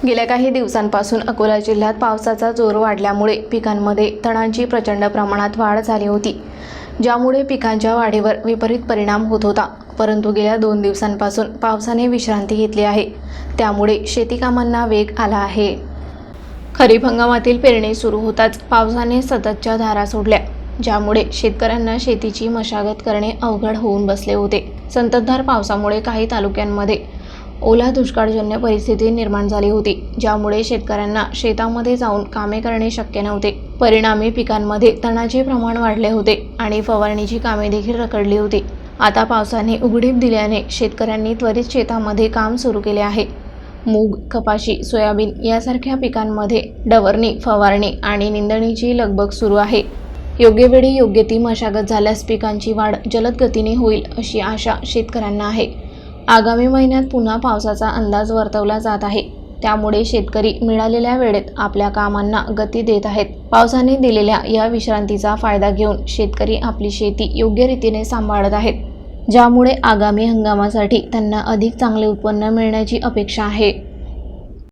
गेल्या काही दिवसांपासून अकोला जिल्ह्यात पावसाचा जोर वाढल्यामुळे पिकांमध्ये तणांची प्रचंड प्रमाणात वाढ झाली होती, ज्यामुळे पिकांच्या वाढीवर विपरीत परिणाम होत होता। परंतु गेल्या 2 दिवसांपासून पावसाने विश्रांती घेतली आहे, त्यामुळे शेतीकामांना वेग आला आहे। खरीप हंगामातील पेरणी सुरू होताच पावसाने सततच्या धारा सोडल्या, ज्यामुळे शेतकऱ्यांना शेतीची मशागत करणे अवघड होऊन बसले होते। संततधार पावसामुळे काही तालुक्यांमध्ये ओला दुष्काळजन्य परिस्थिती निर्माण झाली होती, ज्यामुळे शेतकऱ्यांना शेतामध्ये जाऊन कामे करणे शक्य नव्हते। परिणामी पिकांमध्ये तणाचे प्रमाण वाढले होते आणि फवारणीची कामे देखील रखडली होती। आता पावसाने उघडीप दिल्याने शेतकऱ्यांनी त्वरित शेतामध्ये काम सुरू केले आहे। मूग, कपाशी, सोयाबीन यासारख्या पिकांमध्ये डवरणी, फवारणी आणि निंदणीची लगबग सुरू आहे। योग्य वेळी योग्य ती मशागत झाल्यास पिकांची वाढ जलद गतीने होईल अशी आशा शेतकऱ्यांना आहे। आगामी महिन्यात पुन्हा पावसाचा अंदाज वर्तवला जात आहे, त्यामुळे शेतकरी मिळालेल्या वेळेत आपल्या कामांना गती देत आहेत। पावसाने दिलेल्या या विश्रांतीचा फायदा घेऊन शेतकरी आपली शेती योग्य रीतीने सांभाळत आहेत, ज्यामुळे आगामी हंगामासाठी त्यांना अधिक चांगले उत्पन्न मिळण्याची अपेक्षा आहे।